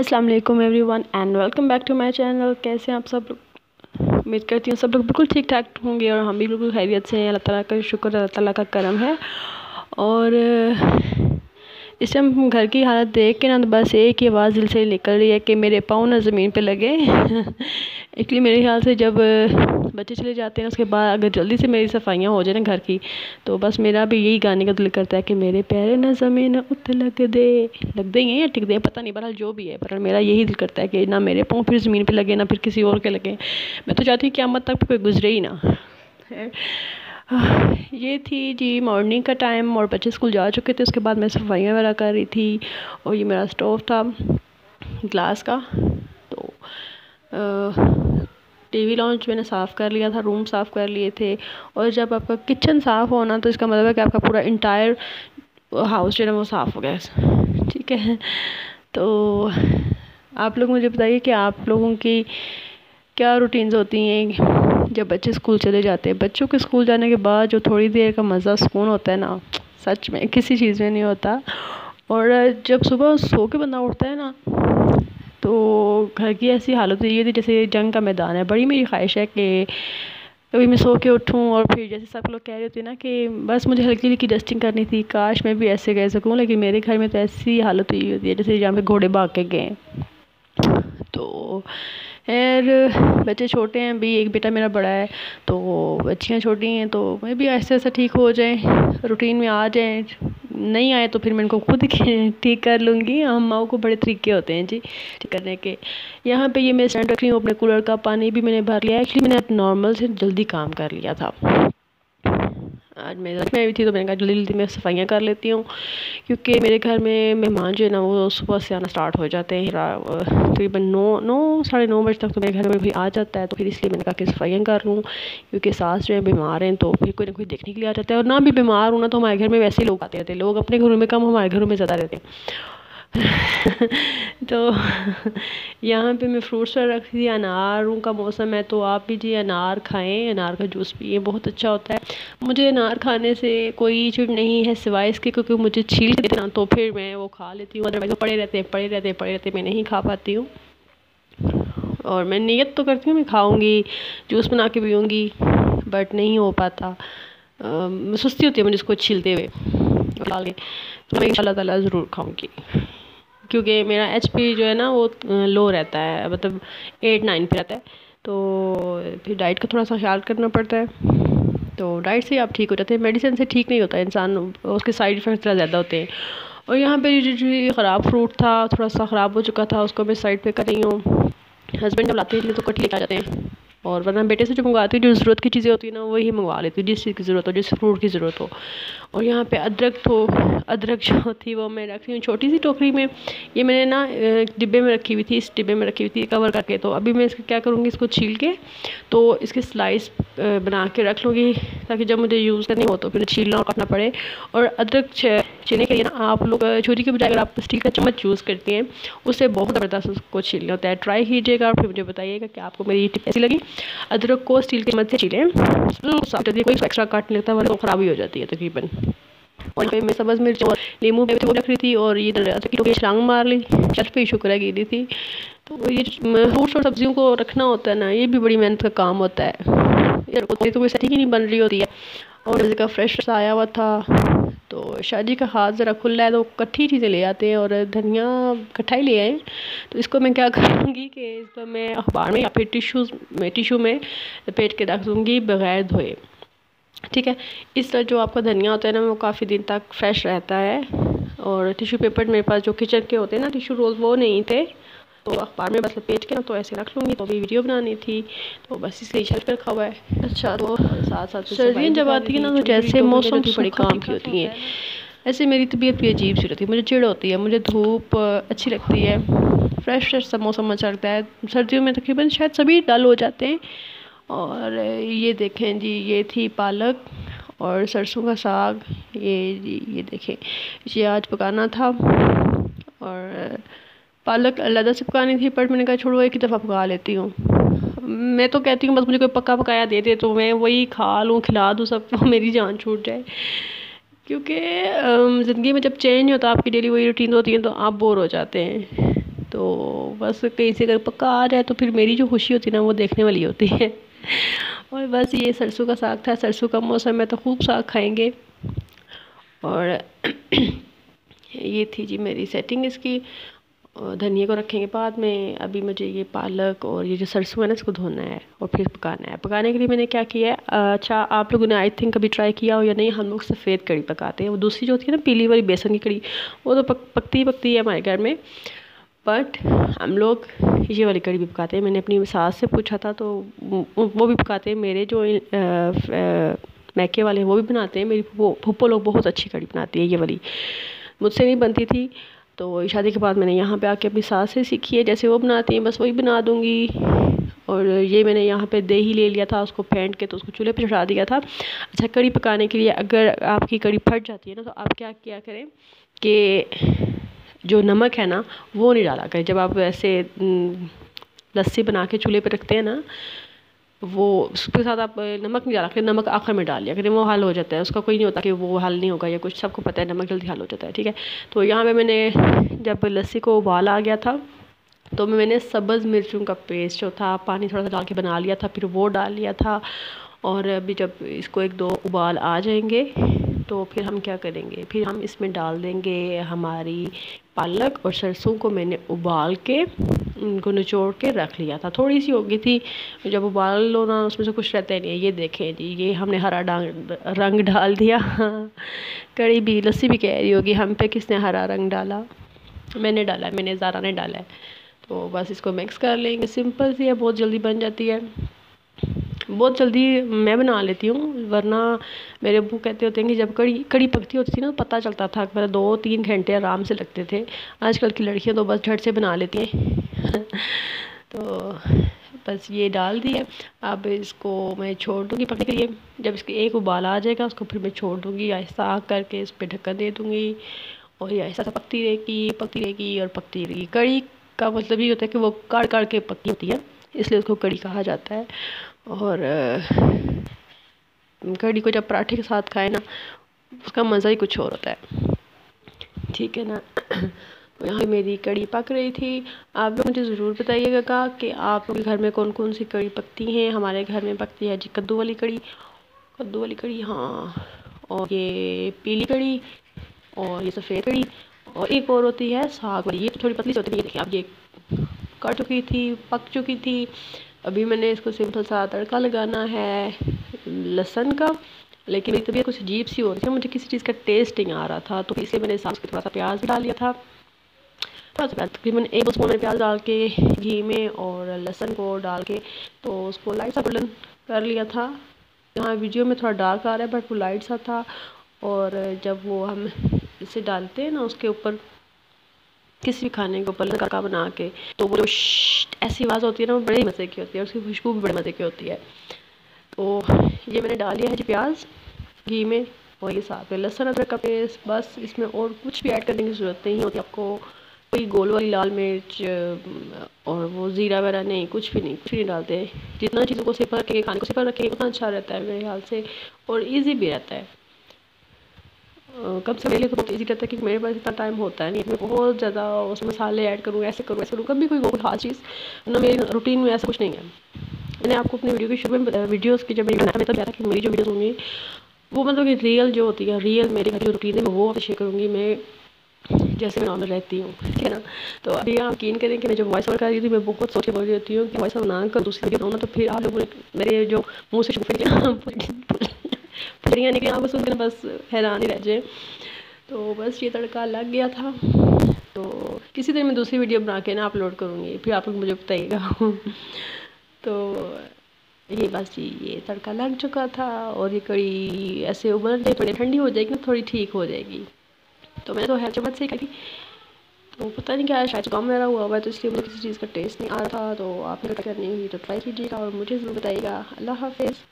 अस्सलाम वालेकुम everyone and welcome back to my channel. कैसे हैं आप सब लोग? उम्मीद करती हूँ सब लोग बिल्कुल ठीक ठाक होंगे और हम भी बिल्कुल खैरियत से हैं। अल्लाह ताला का शुक्र, अल्लाह ताला का करम है। और इस टाइम घर की हालत देख के ना तो बस एक ही आवाज़ दिल से निकल रही है कि मेरे पाँव ना ज़मीन पे लगे। एक्चुअली मेरे ख्याल से जब बच्चे चले जाते हैं उसके बाद अगर जल्दी से मेरी सफाइयाँ हो जाए ना घर की, तो बस मेरा भी यही गाने का दिल करता है कि मेरे पैर ना ज़मीन उत लग दे ही हैं या टिक दे, पता नहीं, बहरहाल जो भी है, पर मेरा यही दिल करता है कि ना मेरे पाँव फिर ज़मीन पे लगे ना फिर किसी और के लगे। मैं तो चाहती हूँ क़यामत तक कोई गुजरे ही ना। ये थी जी मॉर्निंग का टाइम और बच्चे स्कूल जा चुके थे। उसके बाद मैं सफाइयाँ वगैरह कर रही थी और ये मेरा स्टोव था ग्लास का, तो टीवी लाउंज मैंने साफ़ कर लिया था, रूम साफ़ कर लिए थे। और जब आपका किचन साफ़ होना तो इसका मतलब है कि आपका पूरा इंटायर हाउस जो है वो साफ़ हो गया, ठीक है। तो आप लोग मुझे बताइए कि आप लोगों की क्या रूटीन्स होती हैं जब बच्चे स्कूल चले जाते हैं। बच्चों के स्कूल जाने के बाद जो थोड़ी देर का मज़ा सुकून होता है ना, सच में किसी चीज़ में नहीं होता। और जब सुबह सो के बंदा उठता है ना तो घर की ऐसी हालत हुई थी जैसे जंग का मैदान है। बड़ी मेरी ख्वाहिश है कि कभी मैं सो के उठूँ और फिर जैसे सब लोग कह रहे होते हैं ना कि बस मुझे हल्की हल्की डस्टिंग करनी थी, काश मैं भी ऐसे कह सकूँ। लेकिन मेरे घर में तो ऐसी हालत हुई होती है जैसे जहाँ पे घोड़े भाग के गए। तो खैर बच्चे छोटे हैं अभी, एक बेटा मेरा बड़ा है, तो बच्चियाँ छोटी हैं, तो मैं भी ऐसे ऐसा ठीक हो जाए, रूटीन में आ जाए। नहीं आए तो फिर मैं इनको खुद ठीक कर लूँगी। हम माओ को बड़े तरीके होते हैं जी ठीक करने के। यहाँ पे ये मैं स्टैंड रख रही हूँ, अपने कूलर का पानी भी मैंने भर लिया। एक्चुअली मैंने नॉर्मल से जल्दी काम कर लिया था, आज मैं भी थी तो मैंने कहा जल्दी जल्दी मैं सफाइयाँ कर लेती हूँ, क्योंकि मेरे घर में मेहमान जो है ना वो सुबह से आना स्टार्ट हो जाते हैं। तकरीबन 9 साढ़े 9 बजे तक तो मेरे घर में भी आ जाता है। तो फिर इसलिए मैंने कहा कि सफाइयाँ कर लूँ, क्योंकि सास जो है बीमार हैं तो फिर कोई ना कोई देखने के लिए आ जाता है। और ना भी बीमार हूँ ना तो हमारे घर में वैसे ही लोग आते रहते हैं, लोग अपने घरों में कम, हमारे घरों में ज़्यादा रहते हैं। तो यहाँ पे मैं फ्रूट्स रख थी, अनारों का मौसम है तो आप भी जी अनार खाएं, अनार का जूस पिए, बहुत अच्छा होता है। मुझे अनार खाने से कोई चिढ़ नहीं है सिवाय इसके क्योंकि मुझे छील के देना तो फिर मैं वो खा लेती हूँ, अदरवाइज पड़े रहते मैं नहीं खा पाती हूँ। और मैं नियत तो करती हूँ मैं खाऊंगी, जूस बना के पीऊँगी, बट नहीं हो पाता। सुस्ती होती है मुझे इसको छीलते हुए, तो मैं इंशाल्लाह ताला ज़रूर खाऊंगी, क्योंकि मेरा HP जो है ना वो लो रहता है, मतलब 8-9 पे रहता है। तो फिर डाइट का थोड़ा सा ख्याल करना पड़ता है। तो डाइट से आप ठीक हो जाते हैं, मेडिसिन से ठीक नहीं होता इंसान, उसके साइड इफ़ेक्ट ज़्यादा होते हैं। और यहाँ पे जो ख़राब फ्रूट था, थोड़ा सा ख़राब हो चुका था, उसको मैं साइड पे कर रही हूँ। हस्बैंड जब लाते हैं तो कट लेकर आ जाते हैं, और वरना बेटे से जो मंगवाती हूँ, जो ज़रूरत की चीज़ें होती है ना वही मंगवा लेती हूँ, जिस चीज़ की ज़रूरत हो, जिस फ्रूट की ज़रूरत हो। और यहाँ पे अदरक जो थी वो मैं रख रही हूँ छोटी सी टोकरी में। ये मैंने ना डिब्बे में रखी हुई थी, इस डिब्बे में रखी हुई थी कवर करके। तो अभी मैं इसको क्या करूँगी, इसको छील के तो इसके स्लाइस बना के रख लूँगी, ताकि जब मुझे यूज़ करनी हो तो फिर छीलना और काटना पड़े। और अदरक छीलने के लिए ना आप लोग छुरी के बजाय अगर आप स्टील का चम्मच यूज़ करती हैं, उससे बहुत ज़बरदस्त उसको छीलना होता है। ट्राई कीजिएगा और फिर मुझे बताइएगा कि आपको मेरी टिप कैसी लगी। अदरक को स्टील के चम्मच से छीलें, कोई एक्स्ट्रा काट लेता है तो ख़राब ही हो जाती है तकरीबन। और फिर मैं सब्ज़ मिर्च और नींबू पे वो रख रही थी, और ये तो छलांग मार ली, छत पे ही शुक्र है गिरी थी। तो ये फ्रूट्स और सब्जियों को रखना होता है ना, ये भी बड़ी मेहनत का काम होता है यार, तो कोई सेटिंग ही नहीं बन रही होती है। और जैसे का फ्रेश आया हुआ था, तो शादी का हाथ ज़रा खुला है तो इकट्ठी चीज़ें ले आते हैं, और धनिया इकट्ठा ही ले आए। तो इसको मैं क्या करूँगी कि इसको मैं अखबार में या फिर टिशू में लपेट के रख दूँगी बग़ैर धोए, ठीक है। इस तरह जो आपका धनिया होता है ना वो काफ़ी दिन तक फ्रेश रहता है। और टिश्यू पेपर मेरे पास जो किचन के होते हैं ना टिश्यू रोल, वो नहीं थे, तो अखबार में बस लपेट के ना तो ऐसे रख लूँगी। तो अभी वीडियो बनानी थी तो बस इसलिए शेल्फ पे रखा हुआ है। अच्छा, तो साथ साथ सर्दियाँ जब आती है ना तो जैसे मौसम बड़ी काम की होती हैं, ऐसे मेरी तबीयत भी अजीब सी रहती है, मुझे चिढ़ होती है, मुझे धूप अच्छी लगती है, फ्रेश सा मौसम अच्छा लगता है। सर्दियों में तकरीबन शायद सभी डल हो जाते हैं। और ये देखें जी, ये थी पालक और सरसों का साग, ये जी ये देखें, ये आज पकाना था। और पालक अलग से पकानी थी, पर मैंने कहा छोड़ो एक ही दफ़ा पका लेती हूँ। मैं तो कहती हूँ बस मुझे कोई पका पकाया दे दे तो मैं वही खा लूँ, खिला दूँ सबको, मेरी जान छूट जाए। क्योंकि ज़िंदगी में जब चेंज होता है, आपकी डेली वही रूटीन होती है, तो आप बोर हो जाते हैं। तो बस कहीं से अगर पक्का आ जाए तो फिर मेरी जो खुशी होती है ना वो देखने वाली होती है। और बस ये सरसों का साग था, सरसों का मौसम है तो खूब साग खाएंगे। और ये थी जी मेरी सेटिंग इसकी। और धनिया को रखेंगे बाद में। अभी मुझे ये पालक और ये जो सरसों है ना इसको धोना है और फिर पकाना है। पकाने के लिए मैंने क्या किया है, अच्छा आप लोगों ने आई थिंक कभी ट्राई किया हो या नहीं, हम लोग सफ़ेद कड़ी पकाते हैं। वो दूसरी जो होती है ना पीली वाली बेसन की कड़ी, वो तो पकती है हमारे घर में, बट हम लोग ये वाली कड़ी भी पकाते हैं। मैंने अपनी सास से पूछा था तो वो भी पकाते हैं। मेरे जो मैके वाले हैं वो भी बनाते हैं। मेरी फूफो लोग बहुत अच्छी कड़ी बनाती है ये वाली, मुझसे नहीं बनती थी। तो शादी के बाद मैंने यहाँ पे आके अपनी सास से सीखी है, जैसे वो बनाती हैं बस वही बना दूँगी। और ये मैंने यहाँ पे दही ले लिया था, उसको फेंट के तो उसको चूल्हे पे चढ़ा दिया था। अच्छा कड़ी पकाने के लिए अगर आपकी कड़ी फट जाती है ना तो आप क्या किया करें कि जो नमक है ना वो नहीं डाला करें। जब आप ऐसे लस्सी बना के चूल्हे पे रखते हैं ना, वो उसके साथ आप नमक नहीं डाला करें, नमक आखिर में डाल लिया करें, वो हल हो जाता है। उसका कोई नहीं होता कि वो हल नहीं होगा या कुछ, सबको पता है नमक जल्दी हल हो जाता है, ठीक है। तो यहाँ पे मैंने जब लस्सी को उबाल आ गया था तो मैंने सब्ज़ मिर्चों का पेस्ट जो था पानी थोड़ा सा डाल के बना लिया था, फिर वो डाल लिया था। और अभी जब इसको 1-2 उबाल आ जाएंगे तो फिर हम क्या करेंगे, फिर हम इसमें डाल देंगे हमारी पालक और सरसों को मैंने उबाल के उनको निचोड़ के रख लिया था। थोड़ी सी हो गई थी, जब उबाल लो ना उसमें से कुछ रहता ही नहीं है। ये देखें जी, ये हमने हरा रंग डाल दिया। कड़ी भी लस्सी भी कह रही होगी हम पे किसने हरा रंग डाला, मैंने डाला है, मैंने ज़ारा ने डाला है। तो बस इसको मिक्स कर लेंगे, सिंपल सी है, बहुत जल्दी बन जाती है। बहुत जल्दी मैं बना लेती हूँ, वरना मेरे अब्बू कहते होते हैं कि जब कड़ी पकती होती थी ना पता चलता था, मतलब 2-3 घंटे आराम से लगते थे। आजकल की लड़कियाँ तो बस झट से बना लेती हैं। तो बस ये डाल दिए। अब इसको मैं छोड़ दूँगी पकने के लिए। जब इसकी एक उबाल आ जाएगा उसको फिर मैं छोड़ दूँगी, ऐसा करके इस पर ढक्कन दे दूँगी और ये ऐसा पकती रहेगी और पकती रहेगी। कड़ी का मतलब ये होता है कि वो कड़ के पकती होती है, इसलिए उसको कड़ी कहा जाता है। और कड़ी को जब पराठे के साथ खाए ना उसका मज़ा ही कुछ और होता है, ठीक है ना। तो यहाँ मेरी कड़ी पक रही थी। आप लोग मुझे ज़रूर बताइएगा कि आप लोग के घर में कौन कौन सी कड़ी पकती हैं। हमारे घर में पकती है जी कद्दू वाली कड़ी, हाँ, और ये पीली कड़ी और ये सफ़ेद कड़ी, और एक और होती है साग वाली, ये तो थोड़ी पतली सी होती है। ये देखिए अब ये कट चुकी थी, पक चुकी थी। अभी मैंने इसको सिंपल सा तड़का लगाना है लहसुन का, लेकिन मेरी तबीयत कुछ अजीब सी हो रही थी, मुझे किसी चीज़ का टेस्ट नहीं आ रहा था, तो इसलिए मैंने साथ में थोड़ा सा प्याज डाल लिया था। थोड़ा सा प्याज तकरीबन 1 स्पून प्याज डाल के घी में और लहसुन को डाल के तो उसको लाइट सा गोल्डन कर लिया था। यहाँ वीडियो में थोड़ा डार्क आ रहा है बट वो लाइट सा था। और जब वो हम इसे डालते हैं ना उसके ऊपर, किसी भी खाने के ऊपर लगा बना के, तो वो जो ऐसी आवाज़ होती है ना वो बड़े मज़े की होती है और उसकी खुशबू भी बड़े मज़े की होती है। तो ये मैंने डाल लिया है जी प्याज घी में, और ये साथ में लहसुन अदरक का पेस्ट। बस इसमें और कुछ भी ऐड करने की ज़रूरत नहीं होती आपको, कोई गोल वाली लाल मिर्च और वो ज़ीरा वगैरह नहीं, कुछ भी नहीं डालते। जितना चीज़ों को सिपर के खाने को सिपर रखें उतना अच्छा रहता है मेरे ख्याल से, और ईजी भी रहता है। कब से मेरे लिए तो बहुत ईजी रहता है क्योंकि मेरे पास इतना टाइम होता है नहीं, मैं बहुत ज़्यादा उसमें मसाले ऐड करूँ, ऐसे करूँ कभी कोई बहुत खास चीज़ ना, मेरी रूटीन में ऐसा कुछ नहीं है। मैंने आपको अपनी वीडियो की शुरू में वीडियोज़ की जब मैंने बनाया तो क्या था कि मेरी जो वीडियोज़ होंगी वो मतलब कि रियल जो होती है, रियल मेरी घर की रूटीन है, मैं वो शेयर करूँगी, मैं जैसे मैं नॉर्मल रहती हूँ, ठीक है ना। तो अभी आप यकीन करें कि मैं जब वॉइस ओवर कर रही थी मैं बहुत सोच के बोल रही होती हूँ कि वॉइस ओवर ना कर दूसरी वीडियो बनाऊँ ना, तो फिर आप लोग मेरे जो मुँह से फुलियाँ निकली आपको सुनकर बस हैरान ही रह जाए। तो बस ये तड़का लग गया था, तो किसी दिन मैं दूसरी वीडियो बना के ना अपलोड करूँगी, फिर आप लोग मुझे बताइएगा। तो ये बस ये तड़का लग चुका था और ये कड़ी ऐसे उबल रही पड़ी, ठंडी हो जाएगी ना थोड़ी ठीक हो जाएगी। तो मैंने तो है चम्मच से करी, तो पता नहीं क्या शायद जुकाम मेरा हुआ है तो इसलिए मुझे किसी चीज़ का टेस्ट नहीं आ रहा था। तो आपने ट्राई करनी हुई तो ट्राई कीजिएगा और मुझे ज़रूर बताइएगा। अल्लाह हाफ़िज़।